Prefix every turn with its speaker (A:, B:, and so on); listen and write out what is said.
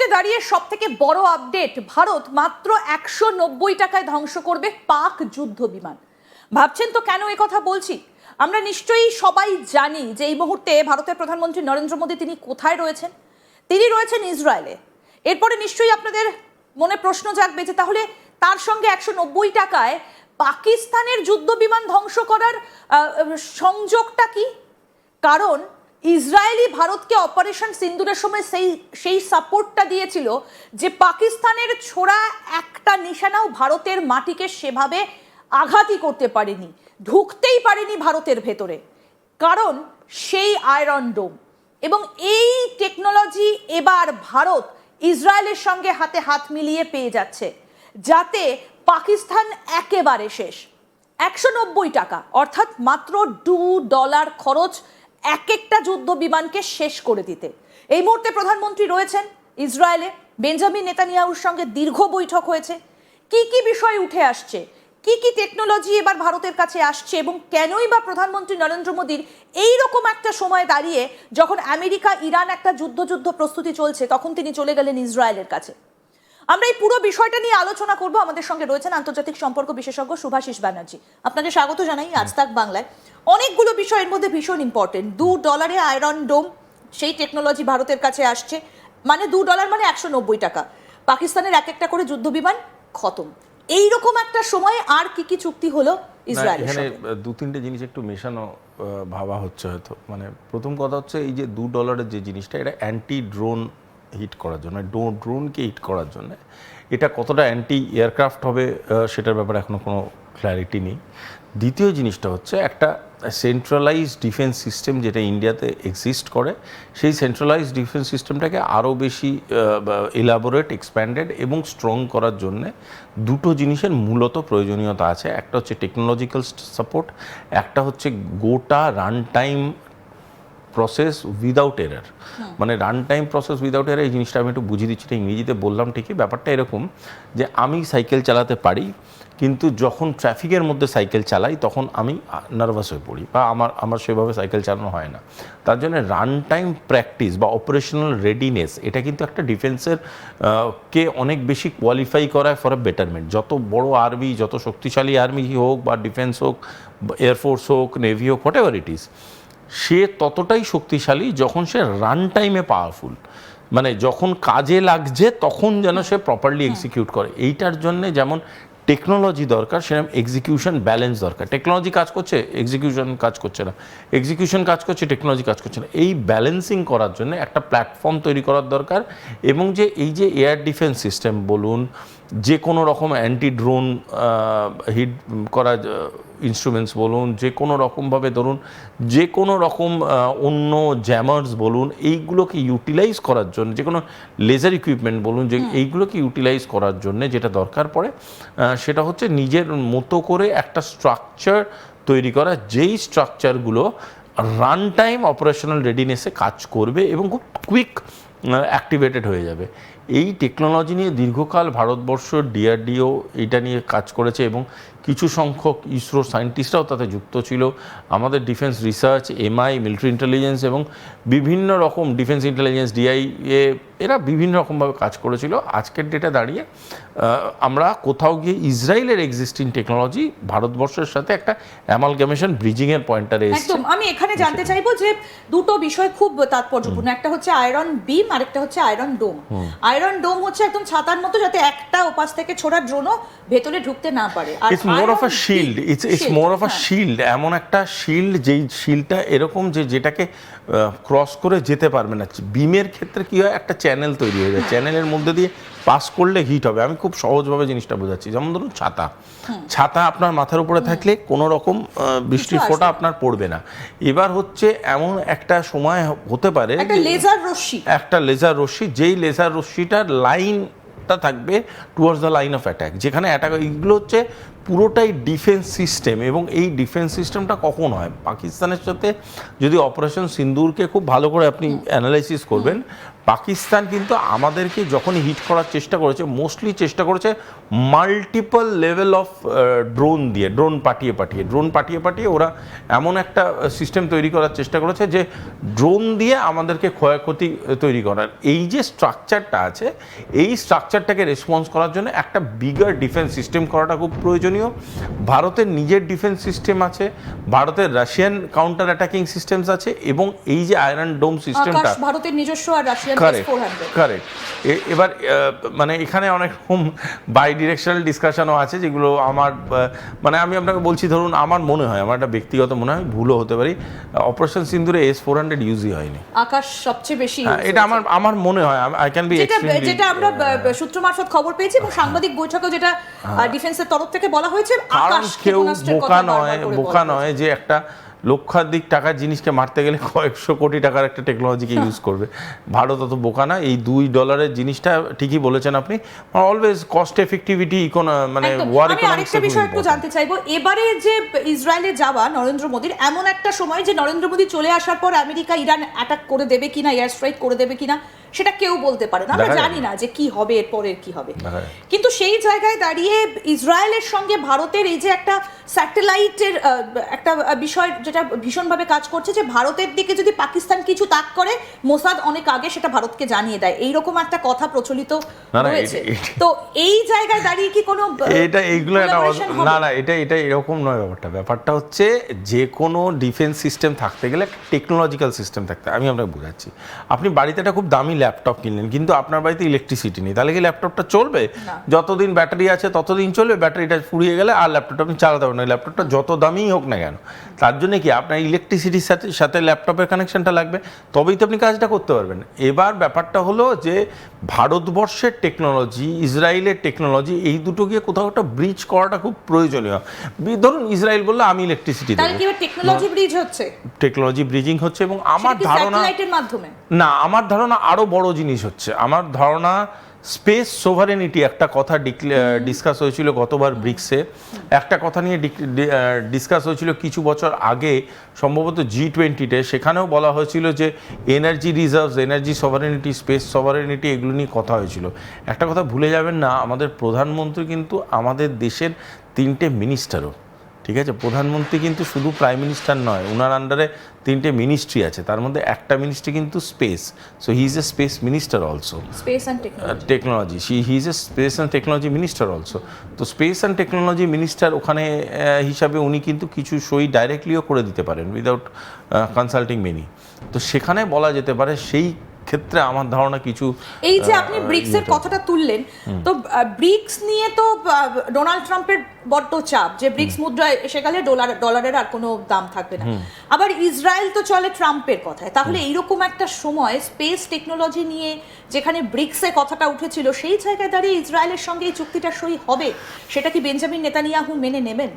A: মুহূর্তে দাঁড়িয়ে সব থেকে বড় আপডেট, ভারত মাত্র 190 টাকায় ধ্বংস করবে পাক যুদ্ধ বিমান। ভাবছেন তো কেন এই কথা বলছি? আমরা নিশ্চয়ই সবাই জানি যে এই মুহূর্তে ভারতের প্রধানমন্ত্রী নরেন্দ্র মোদী তিনি কোথায় রয়েছেন। তিনি রয়েছেন ইসরায়েলে। এরপরে নিশ্চয়ই আপনাদের মনে প্রশ্ন জাগবে যে তাহলে তার সঙ্গে 190 টাকায় পাকিস্তানের যুদ্ধ বিমান ধ্বংস করার সংযোগটা কি? কারণ ইসরায়েলি ভারতকে অপারেশন সিন্দুরের সময় সেই সাপোর্টটা দিয়েছিল যে পাকিস্তানের ছোড়া একটা নিশানাও ভারতের মাটিকে সেভাবে আঘাতই করতে পারেনি, ঢুকতেই পারেনি ভারতের ভেতরে, কারণ সেই আয়রন ডোম। এবং এই টেকনোলজি এবার ভারত ইসরায়েলের সঙ্গে হাতে হাত মিলিয়ে পেয়ে যাচ্ছে, যাতে পাকিস্তান একেবারে শেষ। 190 টাকা অর্থাৎ মাত্র $2 খরচ এক একটা যুদ্ধ বিমানকে শেষ করে দিতে। এই মুহূর্তে প্রধানমন্ত্রী রয়েছেন ইসরায়েলে, বেঞ্জামিন নেতানিয়াহুর সঙ্গে দীর্ঘ বৈঠক হয়েছে। কি কি বিষয় উঠে আসছে, কি কি টেকনোলজি এবার ভারতের কাছে আসছে, এবং কেনই বা প্রধানমন্ত্রী নরেন্দ্র মোদীর এইরকম একটা সময় দাঁড়িয়ে, যখন আমেরিকা ইরান একটা যুদ্ধ প্রস্তুতি চলছে, তখন তিনি চলে গেলেন ইসরায়েলের কাছে। আমরা এই পুরো বিষয়টা নিয়ে আলোচনা করব। আমাদের সঙ্গে রয়েছেন আন্তর্জাতিক সম্পর্ক বিশেষজ্ঞ শুভাশিস ব্যানার্জি। আপনাকে স্বাগত জানাই আজ তাক বাংলায়। অনেকগুলো বিষয়ের মধ্যে ভীষণ ইম্পর্টেন্ট। $2 আয়রন ডোম, সেই টেকনোলজি ভারতের কাছে আসছে। মানে $2 মানে 190 টাকা। পাকিস্তানের এক একটা করে যুদ্ধ বিমান খতম। এইরকম একটা সময়ে আর কি কি চুক্তি হলো ইসরায়েলের
B: এখানে
A: সঙ্গে?
B: দু তিনটে জিনিস একটু মেশানো ভাবা হচ্ছে হয়তো। মানে প্রথম কথা হচ্ছে এই যে $2 যে জিনিসটা, এটা অ্যান্টি ড্রোন হিট করার জন্য, ড্রোনকে হিট করার জন্য। এটা কতটা অ্যান্টি এয়ারক্রাফট হবে সেটার ব্যাপারে এখনও কোনো ক্ল্যারিটি নেই। দ্বিতীয় জিনিসটা হচ্ছে একটা সেন্ট্রালাইজড ডিফেন্স সিস্টেম যেটা ইন্ডিয়াতে এক্সিস্ট করে, সেই সেন্ট্রালাইজড ডিফেন্স সিস্টেমটাকে আরও বেশি এলাবোরেট, এক্সপ্যান্ডেড এবং স্ট্রং করার জন্যে দুটো জিনিসের মূলত প্রয়োজনীয়তা আছে। একটা হচ্ছে টেকনোলজিক্যাল সাপোর্ট, একটা হচ্ছে গোটা run time process without error. মানে run time process without error, এই জিনিসটা আমি একটু বুঝিয়ে দিচ্ছি, এটা ইংরেজিতে বললাম ঠিকই। ব্যাপারটা এরকম যে আমি সাইকেল চালাতে পারি, কিন্তু যখন ট্রাফিকের মধ্যে সাইকেল চালাই তখন আমি নার্ভাস হয়ে পড়ি, বা আমার সেভাবে সাইকেল চালানো হয় না। তার জন্য রান টাইম প্র্যাকটিস বা অপারেশনাল রেডিনেস, এটা কিন্তু একটা ডিফেন্সের কে অনেক বেশি কোয়ালিফাই করায় ফর আ বেটারমেন্ট। যত বড় আর্মি, যত শক্তিশালী আর্মি হোক, বা ডিফেন্স হোক, এয়ারফোর্স হোক, নেভি হোক, হোয়াট এভার ইট ইজ, সে ততটাই শক্তিশালী যখন সে রান টাইমে পাওয়ারফুল। মানে যখন কাজে লাগছে তখন যেন সে প্রপারলি এক্সিকিউট করে। এইটার জন্যে যেমন টেকনোলজি দরকার, সেরকম এক্সিকিউশন ব্যালেন্স দরকার। টেকনোলজি কাজ করছে, এক্সিকিউশন কাজ করছে না, এক্সিকিউশন কাজ করছে, টেকনোলজি কাজ করছে না। এই ব্যালেন্সিং করার জন্য একটা প্ল্যাটফর্ম তৈরি করার দরকার। এবং যে এই যে এয়ার ডিফেন্স সিস্টেম বলুন, যে কোনো রকম অ্যান্টি ড্রোন হিট করা ইনস্ট্রুমেন্টস বলুন, যে কোনো রকমভাবে ধরুন, যে কোনো রকম অন্য জ্যামার্স বলুন, এইগুলোকে ইউটিলাইজ করার জন্য, যে কোনো লেজার ইকুইপমেন্ট বলুন, যে এইগুলোকে ইউটিলাইজ করার জন্য যেটা দরকার পড়ে সেটা হচ্ছে নিজের মতো করে একটা স্ট্রাকচার তৈরি করা, যেই স্ট্রাকচারগুলো রান টাইম অপারেশনাল রেডিনেসে কাজ করবে এবং খুব কুইক অ্যাক্টিভেটেড হয়ে যাবে। এই টেকনোলজি নিয়ে দীর্ঘকাল ভারতবর্ষ ডিআরডিও এটা নিয়ে কাজ করেছে, এবং কিছু সংখ্যক ইসরো সায়েন্টিস্টরাও তাতে যুক্ত ছিল। আমাদের defence research, MI, military intelligence এবং বিভিন্ন রকম ডিফেন্স ইন্টেলিজেন্স, ডিআইএ, এরা বিভিন্ন রকমভাবে কাজ করেছিল। আজকের ডেটে দাঁড়িয়ে আমরা কোথাও গিয়ে ইসরায়েলের এক্সিস্টিং টেকনোলজি ভারতবর্ষের সাথে একটা অ্যামালগামেশন, ব্রিজিংয়ের পয়েন্টারে এসেছে।
A: একদম। আমি এখানে জানতে চাইবো যে দুটো বিষয় খুব তাৎপর্যপূর্ণ। একটা হচ্ছে আয়রন বিম, আর একটা হচ্ছে আয়রন ডোম। আয়রন ডোম হচ্ছে একদম ছাতার মতো, যাতে একটা ওপাশ থেকে ছোড়া ড্রোনও ভেতরে ঢুকতে না পারে।
B: It's more of a shield, it's more of a shield. এমন একটা শিল্ড, যেই শিল্ডটা এরকম যে যেটাকে ক্রস করে যেতে পারবে না। বিমের ক্ষেত্রে কি হয়, একটা চ্যানেল তৈরি হয়ে যায়, চ্যানেলের মধ্যে দিয়ে পাস করলে হিট হবে। আমি খুব সহজভাবে জিনিসটা বোঝাচ্ছি। যেমন ধরুন ছাতা আপনার মাথার উপরে থাকলে কোনো রকম বৃষ্টির ফোঁটা আপনার পড়বে না। এবার হচ্ছে এমন একটা সময় হতে পারে একটা লেজার রশ্মি, যেই লেজার রশ্মিটার লাইনটা থাকবে towards the line of attack, যেখানে অ্যাটাক, এইগুলো হচ্ছে পুরোটাই ডিফেন্স সিস্টেম, এবং এই ডিফেন্স সিস্টেমটা কখন হয় পাকিস্তানের সাথে, যদি অপারেশন সিন্দুরকে খুব ভালো করে আপনি অ্যানালাইসিস করবেন, পাকিস্তান কিন্তু আমাদেরকে যখনই হিট করার চেষ্টা করেছে, মোস্টলি চেষ্টা করেছে মাল্টিপল লেভেল অফ ড্রোন পাঠিয়ে ওরা এমন একটা সিস্টেম তৈরি করার চেষ্টা করেছে যে ড্রোন দিয়ে আমাদেরকে ক্ষয়ক্ষতি তৈরি করার। এই যে স্ট্রাকচারটা আছে, এই স্ট্রাকচারটাকে রেসপন্স করার জন্য একটা বিগার ডিফেন্স সিস্টেম করাটা খুব প্রয়োজনীয়। ভারতের নিজের ডিফেন্স সিস্টেম আছে, ভারতের রাশিয়ান কাউন্টার অ্যাটাকিং সিস্টেমস আছে, এবং এই যে আয়রন ডোম সিস্টেমটা
A: ভারতের নিজস্ব আর রাশিয়ান
B: কারেক্ট। এবার মানে এখানে অনেক রকম বাই ডিরেকশনাল ডিসকাশনও আছে, যেগুলো আমার মানে আমি আপনাকে বলছি, ধরুন আমার মনে হয়, আমার একটা ব্যক্তিগত মনে হয়, ভুলও হতে পারি, অপারেশন সিন্দুরে S-400 ইউজই হয়নি।
A: আকাশ সবচেয়ে বেশি,
B: এটা আমার মনে হয়, আই ক্যান বি এক্সট্রিমলি,
A: যেটা আমরা সূত্র মারফত খবর পেয়েছি এবং সাংবাদিক বৈঠকেও যেটা ডিফেন্সের তরফ থেকে বলা হয়েছে, আকাশ
B: কেউ বোকা নয় যে একটা লক্ষাধিক টাকার জিনিসকে মারতে গেলে কয়েকশো কোটি টাকার একটা টেকনোলজিকে ইউজ করবে। ভারত অত বোকা না। এই $2 জিনিসটা ঠিকই বলেছেন আপনি, অলওয়েজ কস্ট এফেক্টিভিটি মানে ওয়ার
A: ইকোনমিক্স। আমি আরেকটা বিষয় একটু জানতে চাইবো, এবারে যে ইসরায়েলে যাওয়া নরেন্দ্র মোদীর, এমন একটা সময় যে নরেন্দ্র মোদী চলে আসার পর আমেরিকা ইরান অ্যাটাক করে দেবে কিনা, এয়ার স্ট্রাইক করে দেবে কিনা, সেটা কেউ বলতে পারে না, আমরা জানি না যে কি হবে এরপরের কি হবে। কিন্তু সেই জায়গায় দাঁড়িয়ে ইসরায়েলের সঙ্গে ভারতের এই যে একটা স্যাটেলাইটের একটা বিষয় যেটা ভীষণভাবে কাজ করছে, যে ভারতের দিকে যদি পাকিস্তান কিছু তাক করে, মোসাদ অনেক আগে সেটা ভারতকে জানিয়ে দেয়, এইরকম একটা কথা প্রচলিত রয়েছে। তো এই জায়গায় দাঁড়িয়ে কি কোনো
B: এইগুলো না এটা এরকম নয়। ব্যাপারটা হচ্ছে যে কোনো ডিফেন্স সিস্টেম থাকতে গেলে টেকনোলজিক্যাল সিস্টেম থাকতে, আমি আপনাকে বোঝাচ্ছি। আপনি বাড়িতে একটা খুব দামি ল্যাপটপ কিনলেন, কিন্তু আপনার বাড়িতে ইলেকট্রিসিটি নেই, তাহলে কি ল্যাপটপটা চলবে? যতদিন ব্যাটারি আছে ততদিন চলবে, ব্যাটারিটা ফুরিয়ে গেলে আর ল্যাপটপটা আপনি চালাতে পারবেন না। ল্যাপটপটা যত দামিই হোক না কেন, তার জন্য কি আপনার ইলেকট্রিসিটির সাথে ল্যাপটপের কানেকশনটা লাগবে, তবেই তো আপনি কাজটা করতে পারবেন। এবার ব্যাপারটা হলো যে ভারতবর্ষের টেকনোলজি, ইসরায়েলের টেকনোলজি, এই দুটো গিয়ে কোথাও একটা ব্রিজ করাটা খুব প্রয়োজনীয়। ধরুন ইসরায়েল বললো আমি ইলেকট্রিসিটি দেবো, টেকনোলজি ব্রিজিং হচ্ছে, এবং আমার ধারণা না, আমার ধারণা আরো বড় জিনিস হচ্ছে। আমার ধারণা স্পেস সোভারেনিটি একটা কথা ডিসকাস হয়েছিল গতবার ব্রিক্সে, একটা কথা নিয়ে ডিসকাস হয়েছিল কিছু বছর আগে, সম্ভবত G20-তে, সেখানেও বলা হয়েছিল যে এনার্জি রিজার্ভস, এনার্জি সভারেনিটি, স্পেস সভারেনিটি, এগুলো নিয়ে কথা হয়েছিল। একটা কথা ভুলে যাবেন না, আমাদের প্রধানমন্ত্রী কিন্তু আমাদের দেশের 3টে মিনিস্টারও, ঠিক আছে? প্রধানমন্ত্রী কিন্তু শুধু প্রাইম মিনিস্টার নয়, ওনার আন্ডারে 3টে মিনিস্ট্রি আছে, তার মধ্যে একটা মিনিস্ট্রি কিন্তু space. So he is a space minister also, space and technology, he is a space and technology minister also. তো স্পেস অ্যান্ড টেকনোলজি মিনিস্টার ওখানে হিসাবে উনি কিন্তু কিছু সই ডাইরেক্টলিও করে দিতে পারেন উইদাউট কনসাল্টিং মেনি। তো সেখানে বলা যেতে পারে সেই ক্ষেত্রে আমার ধারণা কিছু।
A: এই যে আপনি ব্রিক্সের কথাটা তুললেন, তো ব্রিক্স নিয়ে তো ডোনাল্ড ট্রাম্পের বড্ড চাপ, যে ব্রিক্স মুদ্রায় এসে গেলে ডলারের আর কোনো দাম থাকবে না। আবার ইসরায়েল তো চলে ট্রাম্পের কথায়, তাহলে এইরকম একটা সময় স্পেস টেকনোলজি নিয়ে যেখানে ব্রিক্সের কথাটা উঠেছিল, সেই জায়গায় দাঁড়িয়ে ইসরায়েলের সঙ্গে এই চুক্তিটা সই হবে, সেটা কি বেঞ্জামিন নেতানিয়াহু মেনে নেবেন?